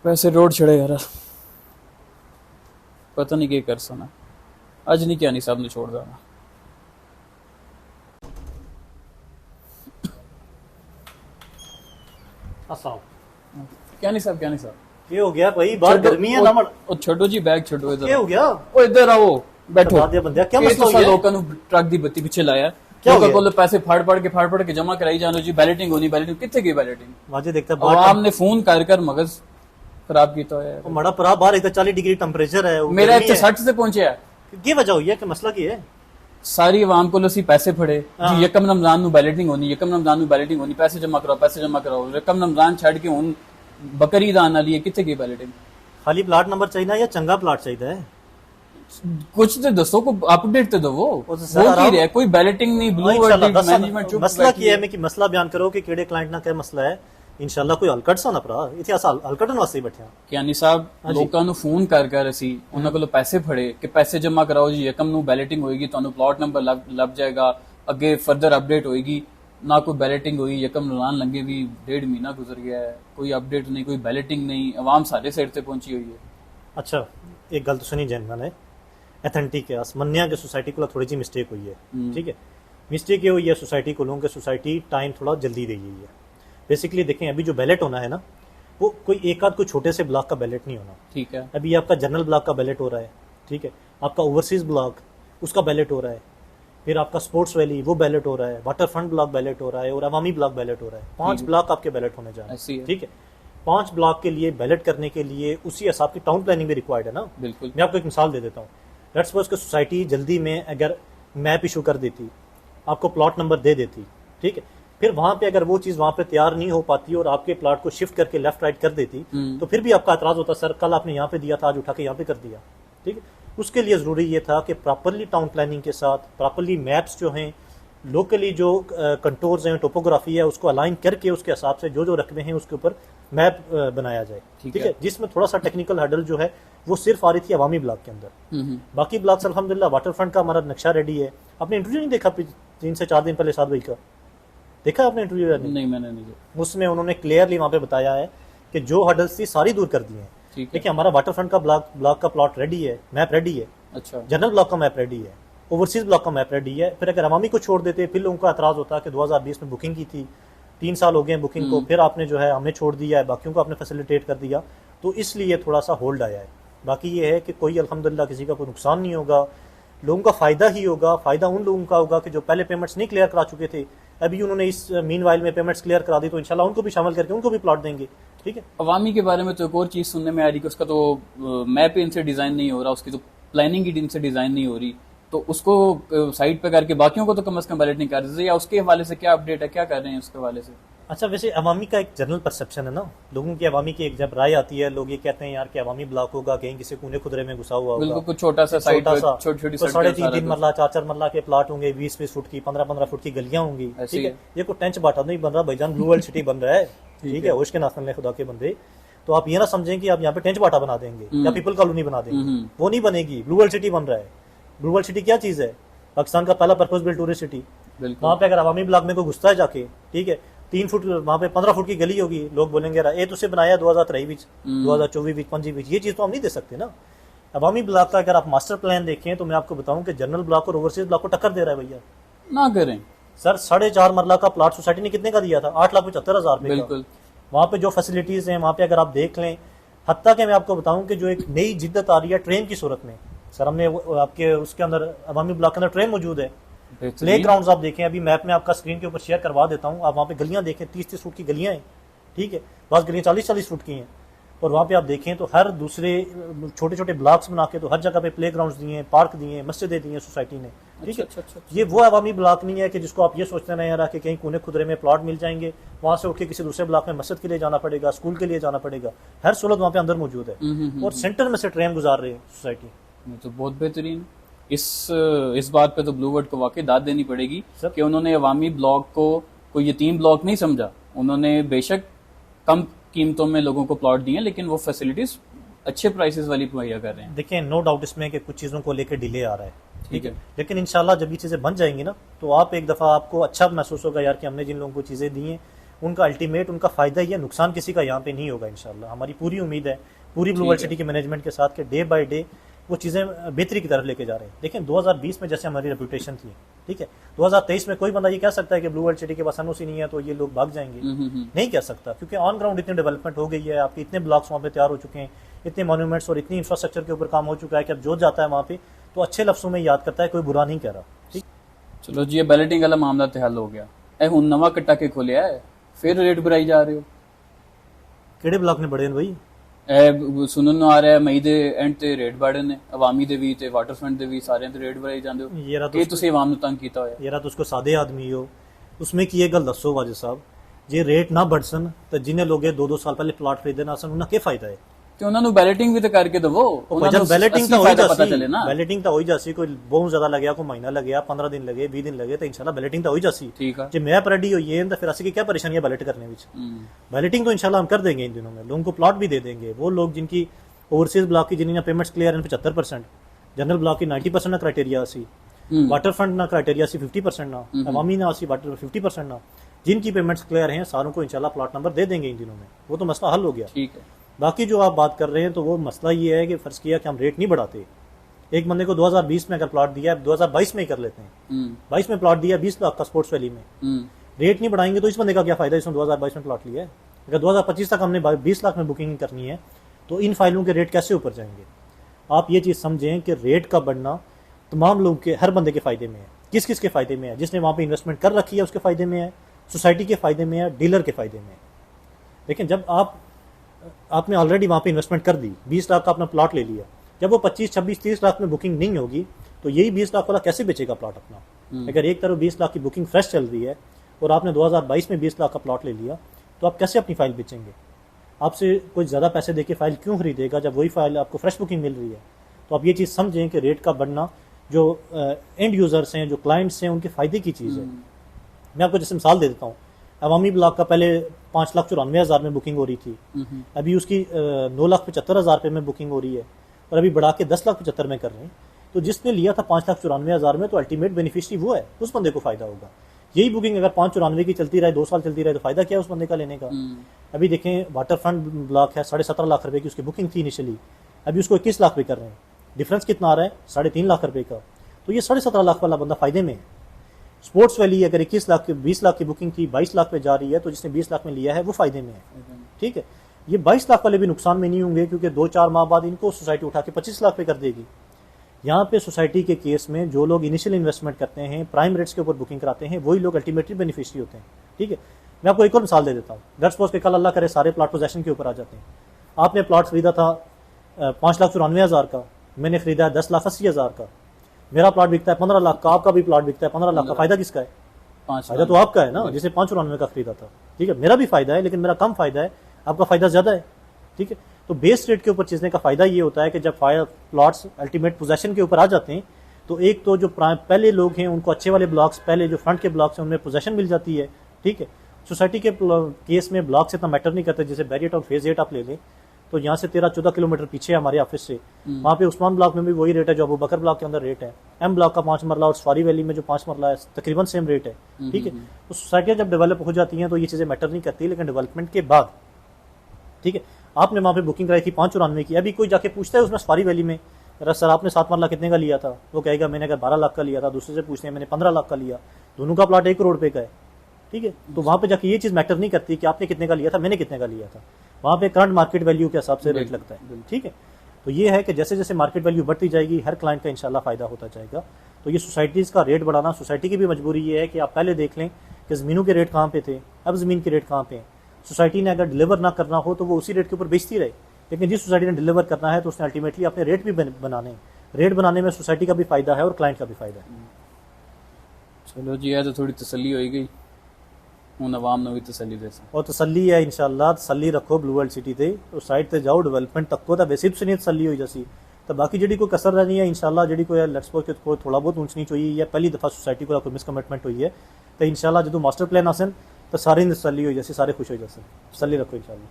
वैसे रोड छड़े यार, पता नहीं क्या कर सना। अज नहीं क्या नहीं साहब ने छोड़ देना। असाओ क्या नहीं साहब, क्या नहीं साहब। ये हो गया भाई, बाहर गर्मी है ना। ओ छोटो जी बैग छोटो ये हो गया। ओ इधर आओ बैठो। बता दिया बंदे, क्या मसला हो गया? लोगों ਨੂੰ ट्रक दी बत्ती पीछे लाया। क्या हो लोगों गया? को पैसे फाड़ के जमा कराई जानो जी। बैलेटिंग होनी, बैलेटिंग कितने की बैलेटिंग। वाजे देखता है आवाम ने फोन कर मगज खराब किया है। मड़ा परा बाहर एक 40 डिग्री टेम्परेचर है, वो मेरा गर्मी इतने है। 60 से पहुंचे है। की वजह हुई है कि मसला की है? सारी आवाम को लसी पैसे फड़े हाँ। जी। यकम रमजान नु बैलेटिंग होनी, यकम रमजान नु बैलेटिंग होनी। पैसे जमा कराओ। यकम रमजान छड़ के हुन बकरी दान वाली है, कितने की बैलेटिंग। खाली प्लाट नंबर चाहिए या चंगा प्लाट चाहिए है? कुछ तो दसो को अपडेट तो दो। वो तो सर की आराम- रहा है, कोई बैलेटिंग नहीं, ब्लू इंशाल्लाह वर्ल्ड मैनेजमेंट चुप मसला बैठी की है है। मैं कि मसला बयान करो कि केड़े क्लाइंट ना क्या मसला है। इंशाल्लाह कोई हल कट सा ना परा इथे अस हल कटन वास्ते ही बैठे हैं। यानी साहब हाँ जी। लोगों ਨੂੰ फोन कर ਅਸੀਂ ਉਹਨਾਂ ਕੋਲੋਂ ਪੈਸੇ ਫੜੇ ਕਿ ਪੈਸੇ ਜਮਾ ਕਰਾਓ ਜੀ। ਯਕਮ ਨੂੰ बैलेटिंग ਹੋਏਗੀ, ਤੁਹਾਨੂੰ ਪਲਾਟ ਨੰਬਰ ਲੱਭ ਜਾਏਗਾ, ਅੱਗੇ ਫਰਦਰ अपडेट होएगी। ना कोई बैलेटिंग हुई, यकम रमजान लंघे भी 1.5 महीना गुजर गया है, कोई अपडेट नहीं, कोई बैलेटिंग नहीं। अवाम सारे साइड से पहुंची हुई है। अच्छा एक गल तो सुनी जैन मैंने एथेंटिक है अस मन्निया कि सोसाइटी को थोड़ी जी मिस्टेक हुई है। ठीक है, मिस्टेक ये हुई है सोसाइटी को लोगों के सोसाइटी टाइम थोड़ा जल्दी दे गई है। बेसिकली देखें अभी जो बैलेट होना है ना, वो कोई एक आध कोई छोटे से ब्लॉक का बैलेट नहीं होना। ठीक है, अभी आपका जनरल ब्लॉक का बैलेट हो रहा है। ठीक है, आपका ओवरसीज ब्लॉक उसका बैलेट हो रहा है, फिर आपका स्पोर्ट्स वैली वो बैलेट हो रहा है, वाटर फ्रंट ब्लॉक बैलेट हो रहा है और अवामी ब्लॉक बैलेट हो रहा है। 5 ब्लॉक आपके बैलेट होने जा रहे ऐसी है। हैं। ठीक है, 5 ब्लॉक के लिए बैलेट करने के लिए उसी हिसाब की टाउन प्लानिंग भी रिक्वायर्ड है ना। बिल्कुल। मैं आपको एक मिसाल दे देता हूँ। लेट्स सपोज कि सोसाइटी जल्दी में अगर मैप इशू कर देती, आपको प्लॉट नंबर दे देती, ठीक है, फिर वहां पे अगर वो चीज वहां पे तैयार नहीं हो पाती और आपके प्लॉट को शिफ्ट करके लेफ्ट राइट कर देती, तो फिर भी आपका एतराज होता, सर कल आपने यहाँ पे दिया था, आज उठा के यहाँ पे कर दिया। ठीक है, उसके लिए जरूरी ये था कि प्रॉपरली टाउन प्लानिंग के साथ प्रॉपरली मैप्स जो हैं, लोकली जो कंटोर्स हैं, टोपोग्राफी है, उसको अलाइन करके उसके हिसाब से जो जो रकबे हैं उसके ऊपर मैप बनाया जाए। ठीक ठीक है। है, जिसमें थोड़ा सा टेक्निकल हर्डल जो है वो सिर्फ आ रही थी अवामी ब्लॉक के अंदर। बाकी ब्लॉक्स अल्हम्दुलिल्लाह वाटर फ्रंट का हमारा नक्शा रेडी है। आपने इंटरव्यू नहीं देखा 3 से 4 दिन पहले साद भाई का? देखा आपने इंटरव्यू? नहीं मैंने नहीं देखा। उसमें उन्होंने क्लियरली वहां पे बताया है कि जो हर्डल्स थी सारी दूर कर दी हैं। ठीक है। देखिए हमारा वाटर फ्रंट का ब्लॉक का प्लॉट रेडी है, मैप रेडी है, अच्छा, जनरल ब्लॉक का मैप रेडी है, ओवरसीज ब्लॉक का मैप रेडी है। फिर अगर अवामी को छोड़ देते फिर लोगों का एतराज होता कि 2020 में बुकिंग की थी, 3 साल हो गए हैं बुकिंग को, फिर आपने जो है हमें छोड़ दिया है, बाकियों को आपने फैसिलिटेट कर दिया, तो इसलिए थोड़ा सा होल्ड आया है। बाकी ये है कि कोई अल्हम्दुलिल्लाह किसी का कोई नुकसान नहीं होगा, लोगों का फायदा ही होगा। फायदा उन लोगों का होगा कि जो पहले पेमेंट्स नहीं क्लियर करा चुके थे, अभी उन्होंने इस मीनवाइल में पेमेंट्स क्लियर करा दी, तो इंशाल्लाह उनको भी शामिल करके उनको भी प्लॉट देंगे। ठीक है, अवामी के बारे में तो एक और चीज सुनने में आ रही कि उसका तो मैप इनसे डिजाइन नहीं हो रहा, उसकी तो प्लानिंग ही इनसे डिजाइन नहीं हो रही, तो उसको साइड पे करके बाकियों को तो कम से कम बैलेट नहीं कर रहे, या उसके हवाले से क्या अपडेट है, क्या कर रहे हैं उसके हवाले से? अच्छा वैसे अवामी का एक जनरल परसेप्शन है ना, लोगों की अवामी की एक जब राय आती है, लोग ये कहते हैं यार कि अवामी ब्लॉक होगा, कहीं किसी कोने खुदरे में घुसा हुआ बिल्कुल, होगा, कुछ छोटा सा साइड पे छोटा सा, छोटी छोटी तो सड़कें, 3.5 मरला 4 मरला के प्लाट होंगे, 20 फुट की 15 फुट की गलियां होंगी। ऐसी ठीक है, है। ये कोई टेंच बाटा नहीं बन रहा भाईजान, ब्लू वर्ल्ड सिटी बन रहा है। ठीक है, होश के नासन ले खुदा के बंदे, तो आप ये ना समझें कि आप यहाँ पे टेंच बाटा बना देंगे या पीपल कॉलोनी बना देंगे, वो नहीं बनेगी। ब्लू वर्ल्ड सिटी बन रहा है। ब्लू वर्ल्ड सिटी क्या चीज है? पाकिस्तान का पहला पर्पज बिल्ट टूरिस्ट सिटी। बिल्कुल। वहां पे अगर अवामी ब्लॉक में कोई घुसता है जाके, ठीक है, 3 फुट वहां पे 15 फुट की गली होगी, लोग बोलेंगे ये तो सिर्फ बनाया 2023 विच 2024 विच 25 विच, ये चीज तो हम नहीं दे सकते ना। अवामी ब्लॉक का अगर आप मास्टर प्लान देखें तो मैं आपको बताऊं कि जनरल ब्लॉक और ओवरसीज ब्लॉक को टक्कर दे रहा है भैया। ना करें सर 4.5 मरला का प्लाट सोसाइटी ने कितने का दिया था? 8,75,000 रुपए का। बिल्कुल। वहां पे जो फैसिलिटीज हैं वहां पे अगर आप देख लें, हत्ता कि मैं आपको बताऊं कि जो एक नई जिद्दत आ रही है ट्रेन की सूरत में, सर हमने आपके उसके अंदर अवामी ब्लॉक के अंदर ट्रेन मौजूद है। प्ले ग्राउंड आप देखें, अभी मैप में आपका स्क्रीन के ऊपर शेयर करवा देता हूँ, आप वहाँ पे गलियां देखें, 30-30 फुट की गलियां हैं। ठीक है, बस गलियां 40-40 फुट की हैं, और वहाँ पे आप देखें तो हर दूसरे छोटे छोटे ब्लॉक्स बना के तो हर जगह पे प्ले ग्राउंड दिए हैं, पार्क दिए हैं, मस्जिदें दी हैं सोसाइटी ने। ठीक है, अच्छा। ये वो अवामी ब्लॉक नहीं है कि जिसको आप ये सोचते नहीं यार कि कहीं कोने खुदरे में प्लॉट मिल जाएंगे, वहाँ से उठ के किसी दूसरे ब्लॉक में मस्जिद के लिए जाना पड़ेगा, स्कूल के लिए जाना पड़ेगा। हर सहूलत वहाँ पे अंदर मौजूद है और सेंटर में से ट्रेन गुजार रही है सोसाइटी। ये तो बहुत बेहतरीन। इस बात पे तो ब्लू वर्ल्ड को वाकई दाद देनी पड़ेगी कि उन्होंने अवामी ब्लॉक को कोई यतीम ब्लॉक नहीं समझा। उन्होंने बेशक कम कीमतों में लोगों को प्लॉट दिए, लेकिन वो फैसिलिटीज अच्छे प्राइसेस वाली मुहैया कर रहे हैं। देखिए नो डाउट इसमें कि कुछ चीज़ों को लेकर डिले आ रहा है। ठीक है, लेकिन इंशाल्लाह जब ये चीज़ें बन जाएंगी ना, तो आप एक दफ़ा आपको अच्छा महसूस होगा यार कि हमने जिन लोगों को चीज़ें दी हैं उनका अल्टीमेट उनका फ़ायदा या नुकसान किसी का यहाँ पे नहीं होगा इंशाल्लाह। हमारी पूरी उम्मीद है पूरी ब्लू वर्ल्ड सिटी के मैनेजमेंट के साथ कि डे बाय डे वो चीज़ें बेहतरी की तरफ लेके जा रहे हैं। देखें 2020 में जैसे हमारी रेपुटेशन थी, ठीक है, 2023 में कोई बंदा ये कह सकता है कि ब्लू वर्ल्ड सिटी के पास एनओसी नहीं है तो ये लोग भाग जाएंगे? नहीं कह सकता, क्योंकि ऑन ग्राउंड इतनी डेवलपमेंट हो गई है, आपके इतने ब्लॉक्स वहाँ पे तैयार हो चुके हैं, इतने मॉन्यूमेंट्स और इतनी इंफ्रास्ट्रक्चर के ऊपर काम हो चुका है कि अब जो जाता है वहाँ पे तो अच्छे लफ्ज़ों में याद करता है, कोई बुरा नहीं कह रहा। ठीक, चलो जी, ये बैलेटिंग वाला मामला तो हल हो गया। ए हुन नवा कट्टा के खोलिया है, फिर रेट बढ़ाई जा रहे हो। किहड़े ब्लॉक ने बड़े ने भाई? सुनन ਨੂੰ आ रहा है मई ਦੇ ਐਂਡ ਤੇ ਰੇਟ बढ़े ने, अवामी ਦੇ ਵੀ ਤੇ ਵਾਟਰਫਰੰਟ ਦੇ ਵੀ ਸਾਰਿਆਂ ਤੇ ਰੇਟ बढ़ाई ਜਾਂਦੇ ਹੋ। ਇਹ ਤੁਸੀਂ ਆਵਾਮ ਨੂੰ ਤੰਗ ਕੀਤਾ ਹੋਇਆ। ਯਾਰਾ ਤੁਸੀਂ ਸਾਦੇ ਆਦਮੀ ਹੋ, उसमें की एक गल दसो वाजिद साहब जे रेट ना बढ़ सन तो जिन्हें लोग 2-2 साल पहले प्लॉट खरीदे ना सन उन्हें क्या फायदा है? ਤੇ ਉਹਨਾਂ ਨੂੰ ਬੈਲਟਿੰਗ ਵੀ ਤੇ ਕਰਕੇ ਦਵੋ, ਉਹਨਾਂ ਨੂੰ बैलेटिंग असली फायदा पता चले ना। बैलेटिंग तो हो ही जासी, कोई बहुत ज्यादा लगे, कोई महीना लगे, 15 दिन लगे, 20 दिन लगे, तो इंशाल्लाह बैलेटिंग तो हो ही जासी। ठीक है, जो मैप रेडी हुई है तो फिर असली की क्या परेशानी है बैलेट करने में? बैलेटिंग तो इंशाल्लाह हम कर देंगे इन दिनों में, लोगों को प्लॉट भी दे देंगे। वो लोग जिनकी ओवरसीज ब्लॉक की जिन्हें पेमेंट्स क्लियर है 75%, जनरल ब्लॉक की 90% ना क्राइटेरिया सी, वाटर फंड ना क्राइटेरिया सी 50% ना, अवामी ना सी वाटर 50% ना, जिनकी पेमेंट्स क्लियर हैं सारों को इंशाल्लाह प्लॉट नंबर दे देंगे इन दिनों में। वो तो मसला हल हो गया। ठीक है, बाकी जो आप बात कर रहे हैं तो वो मसला ये है कि फर्ज किया कि हम रेट नहीं बढ़ाते। एक बंदे को 2020 में अगर प्लॉट दिया है 2022 में ही कर लेते हैं, 22 में प्लॉट दिया 20 लाख का स्पोर्ट्स वैली में, रेट नहीं बढ़ाएंगे तो इस बंदे का क्या फायदा? इसमें 2022 में प्लॉट लिया है, अगर 2025 तक हमने 20 लाख में बुकिंग करनी है तो इन फाइलों के रेट कैसे ऊपर जाएंगे? आप ये चीज़ समझें कि रेट का बढ़ना तमाम लोगों के, हर बंदे के फ़ायदे में है। किस किस के फ़ायदे में है? जिसने वहाँ पे इन्वेस्टमेंट कर रखी है उसके फ़ायदे में है, सोसाइटी के फ़ायदे में है, डीलर के फ़ायदे में है। लेकिन जब आपने ऑलरेडी वहाँ पे इन्वेस्टमेंट कर दी, 20 लाख का अपना प्लॉट ले लिया, जब वो 25, 26, 30 लाख में बुकिंग नहीं होगी तो यही 20 लाख वाला कैसे बेचेगा प्लॉट अपना? अगर एक तरफ 20 लाख की बुकिंग फ्रेश चल रही है और आपने 2022 में 20 लाख का प्लॉट ले लिया तो आप कैसे अपनी फाइल बेचेंगे? आपसे कोई ज़्यादा पैसे देके फाइल क्यों खरीदेगा जब वही फाइल आपको फ्रेश बुकिंग मिल रही है? तो आप ये चीज़ समझें कि रेट का बढ़ना जो एंड यूज़र्स हैं, जो क्लाइंट्स हैं, उनके फ़ायदे की चीज़ है। मैं आपको जैसे मिसाल दे देता हूँ, अवामी ब्लॉक का पहले 5,94,000 में बुकिंग हो रही थी, अभी उसकी 9,75,000 रुपये में बुकिंग हो रही है और अभी बढ़ा के 10,75,000 में कर रहे हैं। तो जिसने लिया था 5,94,000 में तो अल्टीमेट बेनिफिशियरी वो है, उस बंदे को फ़ायदा होगा। यही बुकिंग अगर 5,94 की चलती रहे, 2 साल चलती रहे तो फ़ायदा क्या है उस बंदे का लेने का? अभी देखें वाटर फ्रंट ब्लॉक है, 17.5 लाख रुपये की उसकी बुकिंग थी इनिशियली, अभी उसको 21 लाख पे कर रहे हैं, डिफरेंस कितना आ रहा है? 3.5 लाख रुपये का। तो ये 17.5 लाख वाला बंदा फ़ायदे में है। स्पोर्ट्स वैली अगर 21 लाख की 20 लाख की बुकिंग थी 22 लाख पे जा रही है तो जिसने 20 लाख में लिया है वो फ़ायदे में है। ठीक है, ये 22 लाख वाले भी नुकसान में नहीं होंगे क्योंकि 2-4 माह बाद इनको सोसाइटी उठा के 25 लाख पे कर देगी। यहाँ पे सोसाइटी के केस में जो लोग इनिशियल इन्वेस्टमेंट करते हैं, प्राइम रेट्स के ऊपर बुकिंग कराते हैं, वही लोग अल्टीमेटली बेनिफिशियरी होते हैं। ठीक है, मैं आपको एक और मिसाल दे देता हूँ। लेट्स सपोज के कल अल्लाह करे सारे प्लॉट पोजेशन के ऊपर आ जाते हैं। आपने प्लॉट खरीदा था 5,94,000 का, मैंने खरीदा है 10,80,000 का, मेरा प्लॉट बिकता है 15 लाख का, आपका भी प्लॉट बिकता है 15 लाख का, फायदा किसका है? फायदा तो आपका है ना, जिसे 5,94 का खरीदा था। ठीक है, मेरा भी फायदा है लेकिन मेरा कम फायदा है, आपका फायदा ज्यादा है। ठीक है, तो बेस रेट के ऊपर चीजने का फायदा ये होता है कि जब प्लॉट्स अल्टीमेट पोजेशन के ऊपर आ जाते हैं तो एक तो जो पहले लोग हैं उनको अच्छे वाले ब्लॉक्स, पहले जो फ्रंट के ब्लॉक्स हैं उनमें पोजेशन मिल जाती है। ठीक है, सोसाइटी के केस में ब्लॉक्स इतना मैटर नहीं करते। जैसे बैरियर टाउन फेज 8 आप ले लें तो यहाँ से 13-14 किलोमीटर पीछे है हमारे ऑफिस से, वहाँ पे उस्मान ब्लॉक में भी वही रेट है जो अबू बकर ब्लॉक के अंदर रेट है। एम ब्लॉक का 5 मरला और सफारी वैली में जो 5 मरला है तकरीबन सेम रेट है। ठीक है, तो सोसाइटियाँ जब डेवलप हो जाती हैं तो ये चीज़ें मैटर नहीं करती, लेकिन डेवलपमेंट के बाद, ठीक है, आपने वहाँ पे बुकिंग कराई थी 5,94 की, अभी कोई जाके पूछता है उसमें सफारी वैली में, सर आपने 7 मरला कितने का लिया था? वो कहेगा मैंने अगर 12 लाख का लिया था, दूसरे से पूछते हैं मैंने 15 लाख का लिया, दोनों का प्लॉट 1 करोड़ रुपये का है। ठीक है, तो वहाँ पे जाके ये चीज़ मैटर नहीं करती कि आपने कितने का लिया था, मैंने कितने का लिया था, वहाँ पे करंट मार्केट वैल्यू के हिसाब से रेट लगता है। ठीक है, तो ये है कि जैसे जैसे मार्केट वैल्यू बढ़ती जाएगी हर क्लाइंट का इंशाल्लाह फ़ायदा होता जाएगा। तो ये सोसाइटीज़ का रेट बढ़ाना, सोसाइटी की भी मजबूरी ये है कि आप पहले देख लें कि ज़मीनों के रेट कहाँ पे थे, अब ज़मीन के रेट कहाँ पे हैं। सोसाइटी ने अगर डिलीवर ना करना हो तो वो उसी रेट के ऊपर बेचती रहे, लेकिन जिस सोसाइटी ने डिलीवर करना है तो उसने अल्टीमेटली अपने रेट भी बनाने, रेट बनाने में सोसाइटी का भी फ़ायदा है और क्लाइंट का भी फ़ायदा है। चलो जी, है तो थोड़ी तसल्ली हो गई, ਹੁਣ आवाम ਨੂੰ ਵੀ ਤਸੱਲੀ ਦੇ ਸਕ और तसल्ली है इंशाल्लाह। तसल्ली रखो ब्लू वर्ल्ड सिटी ते, तो साइड ते जाओ, डेवलपमेंट तको तो वैसे भी तसल्ली हो जासी। तो बाकी जी कोई कसर रहनी है इंशाल्लाह, जी कोई लेट्स सपोज के कोई थोड़ा बहुत ऊंच नीच हुई या पहली दफ़ा सोसाइटी को कोई मिसकमिटमेंट हुई है तो इंशाल्लाह जो मास्टर प्लान आसन तो सारे तसल्ली हो जासी, सारे खुश हो जासे। तसल्ली रखो इंशाल्लाह।